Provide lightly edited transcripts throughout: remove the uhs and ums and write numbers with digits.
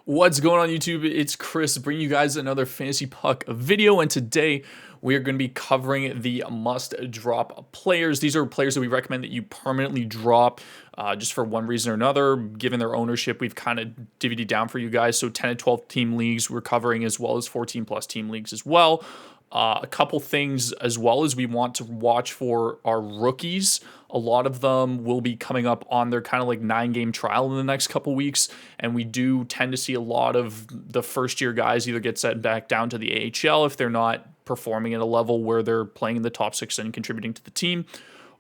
What's going on YouTube? It's Chris bringing you guys another Fantasy Puck video, and today we are going to be covering the must drop players. These are players that we recommend that you permanently drop just for one reason or another. Given their ownership, we've kind of divvied down for you guys. So 10 to 12 team leagues we're covering, as well as 14 plus team leagues as well. A couple things as well as we want to watch for our rookies. A lot of them will be coming up on their kind of like 9-game trial in the next couple weeks, and we do tend to see a lot of the first-year guys either get sent back down to the AHL if they're not performing at a level where they're playing in the top 6 and contributing to the team.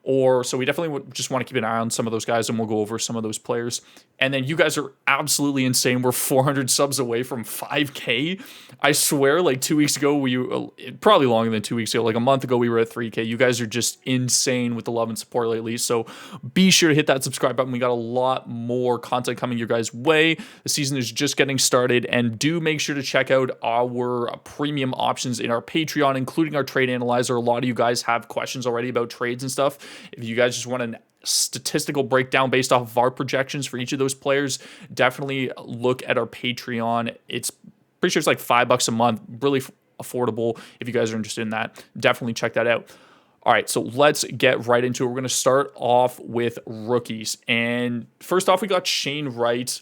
Or so we definitely just want to keep an eye on some of those guys, and we'll go over some of those players. And then you guys are absolutely insane. We're 400 subs away from 5K. I swear, like 2 weeks ago, probably longer than 2 weeks ago, like a month ago, we were at 3K. You guys are just insane with the love and support lately. So be sure to hit that subscribe button. We got a lot more content coming your guys' way. The season is just getting started, and do make sure to check out our premium options in our Patreon, including our trade analyzer. A lot of you guys have questions already about trades and stuff. If you guys just want an statistical breakdown based off of our projections for each of those players, definitely look at our Patreon. It's pretty sure it's like $5 a month, really affordable. If you guys are interested in that, definitely check that out. All right, so let's get right into it. We're going to start off with rookies. And first off, we got Shane Wright.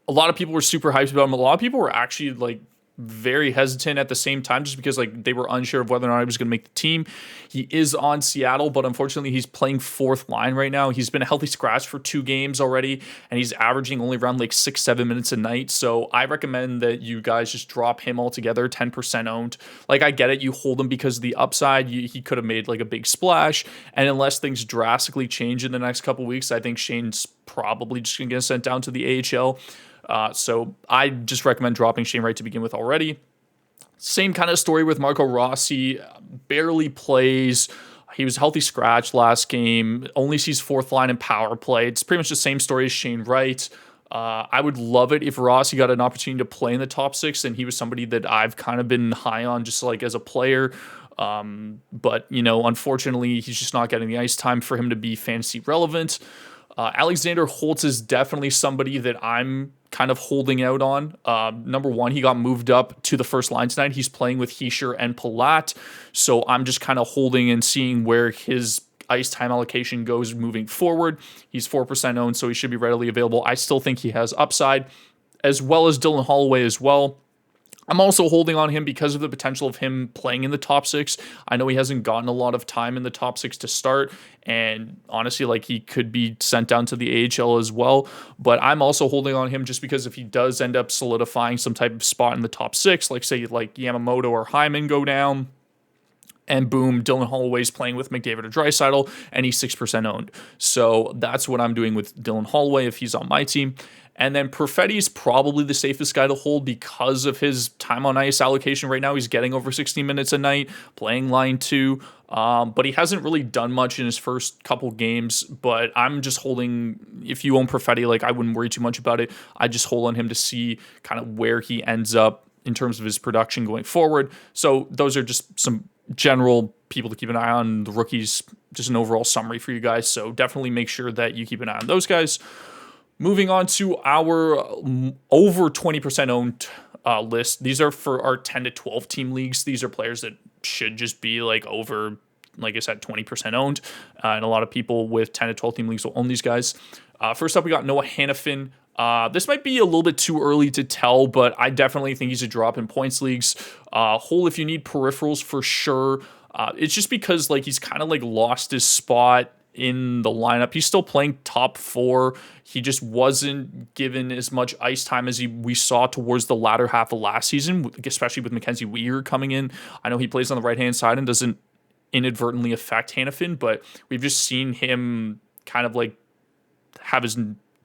A lot of people were super hyped about him. A lot of people were actually like very hesitant at the same time, just because like they were unsure of whether or not he was going to make the team. He is on Seattle, but unfortunately he's playing fourth line right now. He's been a healthy scratch for 2 games already, and he's averaging only around like 6-7 minutes a night. So I recommend that you guys just drop him altogether. 10% owned. Like, I get it, you hold him because of the upside. He could have made like a big splash, and unless things drastically change in the next couple weeks, I think Shane's probably just gonna get sent down to the AHL. So I just recommend dropping Shane Wright to begin with already. Same kind of story with Marco Rossi. Barely plays. He was a healthy scratch last game. Only sees fourth line and power play. It's pretty much the same story as Shane Wright. I would love it if Rossi got an opportunity to play in the top 6, and he was somebody that I've kind of been high on just like as a player. But, you know, unfortunately, he's just not getting the ice time for him to be fantasy relevant. Alexander Holtz is definitely somebody that I'm kind of holding out on. Number one, he got moved up to the first line tonight. He's playing with Hischier and Palat, so I'm just kind of holding and seeing where his ice time allocation goes moving forward. He's 4% owned, so he should be readily available. I still think he has upside, as well as Dylan Holloway as well. I'm also holding on him because of the potential of him playing in the top 6. I know he hasn't gotten a lot of time in the top 6 to start, and honestly, like, he could be sent down to the AHL as well. But I'm also holding on him just because if he does end up solidifying some type of spot in the top 6, like say like Yamamoto or Hyman go down, and boom, Dylan Holloway's playing with McDavid or Draisaitl, and he's 6% owned. So that's what I'm doing with Dylan Holloway if he's on my team. And then Perfetti is probably the safest guy to hold because of his time on ice allocation right now. He's getting over 16 minutes a night, playing line 2. But he hasn't really done much in his first couple games. But I'm just holding, if you own Perfetti, like, I wouldn't worry too much about it. I just hold on him to see kind of where he ends up in terms of his production going forward. So those are just some general people to keep an eye on. The rookies, just an overall summary for you guys. So definitely make sure that you keep an eye on those guys. Moving on to our over 20% owned list. These are for our 10 to 12 team leagues. These are players that should just be like over, like I said, 20% owned. And a lot of people with 10 to 12 team leagues will own these guys. First up, we got Noah Hannafin. This might be a little bit too early to tell, but I definitely think he's a drop in points leagues. Hold if you need peripherals for sure. It's just because like he's kind of like lost his spot in the lineup. He's still playing top 4. He just wasn't given as much ice time as we saw towards the latter half of last season, especially with Mackenzie Weir coming in. I know he plays on the right-hand side and doesn't inadvertently affect Hannafin, but we've just seen him kind of like have his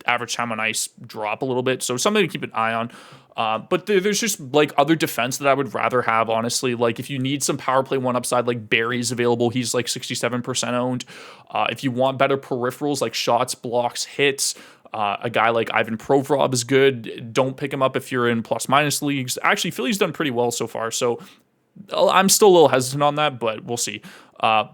average time on ice drop a little bit. So something to keep an eye on. But there's just like other defense that I would rather have, honestly. Like if you need some power play one upside, like Barry's available. He's like 67% owned. If you want better peripherals like shots, blocks, hits, a guy like Ivan Provorov is good. Don't pick him up if you're in plus-minus leagues. Actually, Philly's done pretty well so far. So I'm still a little hesitant on that, but we'll see.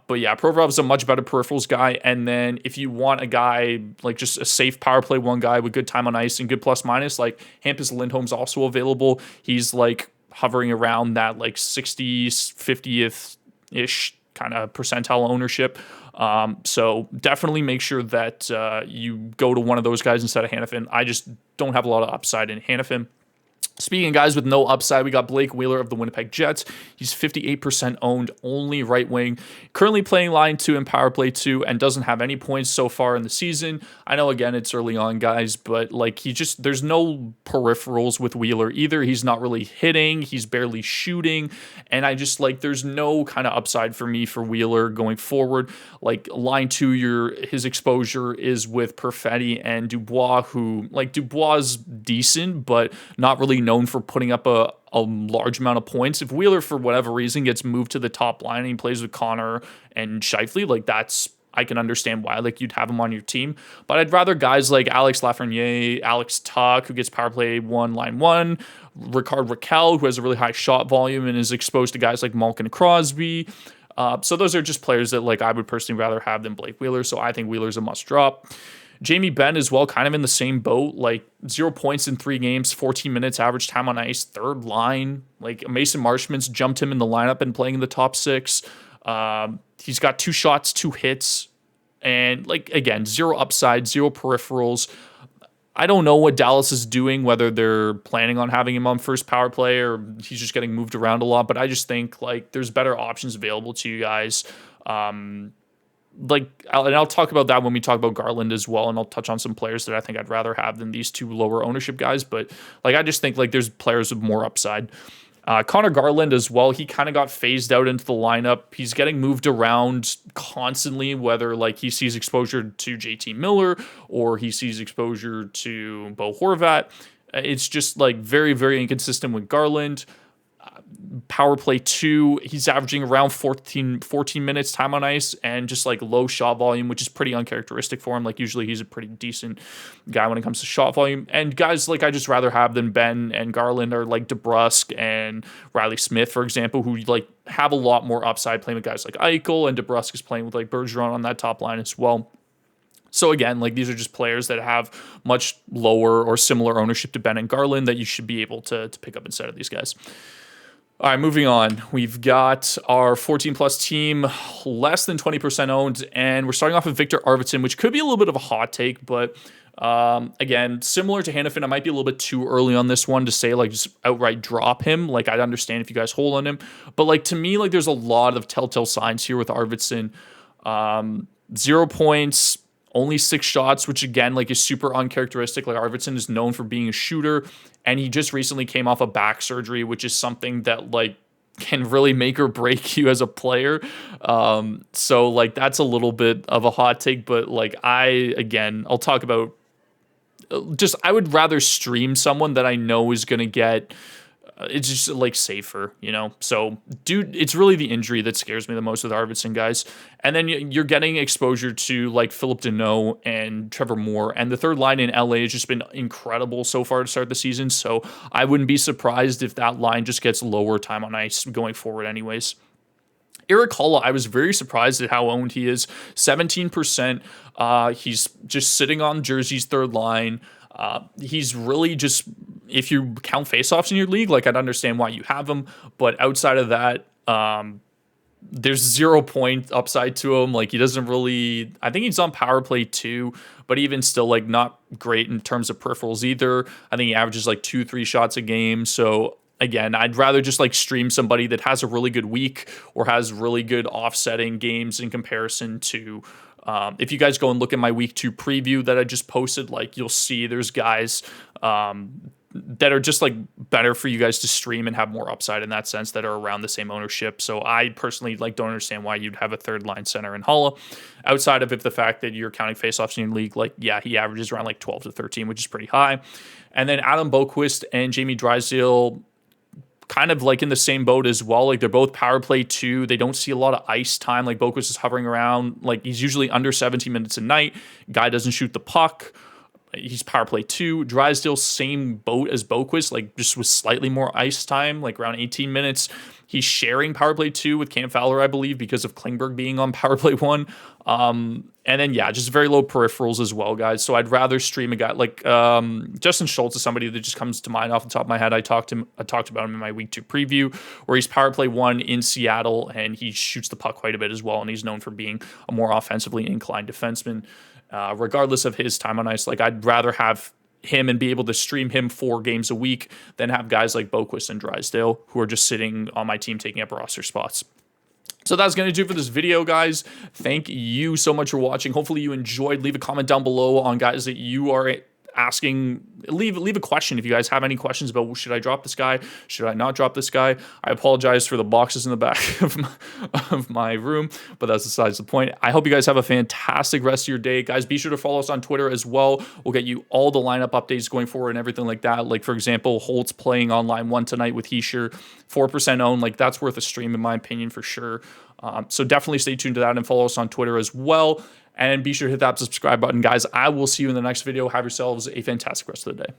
But yeah, Provorov's a much better peripherals guy. And then if you want a guy like just a safe power play one guy with good time on ice and good plus minus, like Hampus Lindholm's also available. He's like hovering around that like 60th, 50th ish kind of percentile ownership. So definitely make sure that you go to one of those guys instead of Hanifin. I just don't have a lot of upside in Hanifin. Speaking of guys with no upside, we got Blake Wheeler of the Winnipeg Jets. He's 58% owned, only right wing. Currently playing line 2 and power play 2 and doesn't have any points so far in the season. I know, again, it's early on, guys, but like there's no peripherals with Wheeler either. He's not really hitting. He's barely shooting. And I just like, there's no kind of upside for me for Wheeler going forward. Like line 2, his exposure is with Perfetti and Dubois, who like Dubois is decent, but not really known for putting up a large amount of points. If Wheeler, for whatever reason, gets moved to the top line and he plays with Connor and Scheifele, like I can understand why like you'd have him on your team. But I'd rather guys like Alex Lafreniere, Alex Tuck, who gets power play 1, line 1, Ricard Raquel, who has a really high shot volume and is exposed to guys like Malkin Crosby. So those are just players that like I would personally rather have than Blake Wheeler. So I think Wheeler's a must drop. Jamie Benn as well, kind of in the same boat, like 0 points in 3 games, 14 minutes average time on ice, third line. Like Mason Marshman's jumped him in the lineup and playing in the top 6. He's got 2 shots, 2 hits, and like again, 0 upside, 0 peripherals. I don't know what Dallas is doing, whether they're planning on having him on first power play or he's just getting moved around a lot. But I just think like there's better options available to you guys. I'll talk about that when we talk about Garland as well, and I'll touch on some players that I think I'd rather have than these 2 lower ownership guys. But like I just think like there's players with more upside. Connor Garland as well, he kind of got phased out into the lineup. He's getting moved around constantly, whether like he sees exposure to JT Miller or he sees exposure to Bo Horvat. It's just like very, very inconsistent with Garland. Power play 2, he's averaging around 14 minutes time on ice and just like low shot volume, which is pretty uncharacteristic for him. Like usually he's a pretty decent guy when it comes to shot volume. And guys like I just rather have than Ben and Garland are like DeBrusk and Riley Smith, for example, who like have a lot more upside playing with guys like Eichel, and DeBrusk is playing with like Bergeron on that top line as well. So again, like these are just players that have much lower or similar ownership to Ben and Garland that you should be able to pick up instead of these guys. All right, moving on. We've got our 14-plus team, less than 20% owned, and we're starting off with Victor Arvidsson, which could be a little bit of a hot take, but again, similar to Hanifin, I might be a little bit too early on this one to say, like, just outright drop him. Like, I'd understand if you guys hold on him, but, like, to me, like, there's a lot of telltale signs here with Arvidsson. 0 points, only 6 shots, which again, like, is super uncharacteristic. Like, Arvidsson is known for being a shooter, and he just recently came off a back surgery, which is something that, like, can really make or break you as a player. So, like, that's a little bit of a hot take, but, like, I'll talk about I would rather stream someone that I know is going to get it's just like safer, you know? So, dude, it's really the injury that scares me the most with Arvidsson, guys. And then you're getting exposure to like Philip Deneau and Trevor Moore. And the third line in LA has just been incredible so far to start the season. So I wouldn't be surprised if that line just gets lower time on ice going forward anyways. Erik Haula, I was very surprised at how owned he is. 17%. He's just sitting on Jersey's third line. He's really just, if you count faceoffs in your league, like I'd understand why you have him, but outside of that, there's 0 point upside to him. Like he doesn't really, I think he's on power play too, but even still like not great in terms of peripherals either. I think he averages like 2-3 shots a game. So again, I'd rather just like stream somebody that has a really good week or has really good offsetting games in comparison to, if you guys go and look at my week 2 preview that I just posted, like you'll see there's guys that are just like better for you guys to stream and have more upside in that sense that are around the same ownership. So I personally like don't understand why you'd have a third line center in Haula outside of if the fact that you're counting faceoffs in your league. Like, yeah, he averages around like 12 to 13, which is pretty high. And then Adam Boqvist and Jamie Drysdale kind of like in the same boat as well. Like they're both power play 2. They don't see a lot of ice time. Like Boqvist is hovering around. Like he's usually under 17 minutes a night. Guy doesn't shoot the puck. He's power play 2. Drysdale, same boat as Boquist, like just with slightly more ice time, like around 18 minutes. He's sharing power play 2 with Cam Fowler, I believe, because of Klingberg being on power play 1. And then, yeah, just very low peripherals as well, guys. So I'd rather stream a guy like Justin Schultz is somebody that just comes to mind off the top of my head. I talked about him in my week 2 preview, where he's power play 1 in Seattle, and he shoots the puck quite a bit as well, and he's known for being a more offensively inclined defenseman. Regardless of his time on ice, like I'd rather have him and be able to stream him 4 games a week than have guys like Boquist and Drysdale who are just sitting on my team taking up roster spots. So that's going to do for this video, guys. Thank you so much for watching. Hopefully you enjoyed. Leave a comment down below on guys that you are asking. Leave a question if you guys have any questions about, should I drop this guy? Should I not drop this guy? I apologize for the boxes in the back of my room, but that's besides the point. I hope you guys have a fantastic rest of your day. Guys, be sure to follow us on Twitter as well. We'll get you all the lineup updates going forward and everything like that. Like, for example, Holtz playing on line 1 tonight with Heischer, 4% owned. Like, that's worth a stream in my opinion for sure. So definitely stay tuned to that and follow us on Twitter as well. And be sure to hit that subscribe button, guys. I will see you in the next video. Have yourselves a fantastic rest of the day.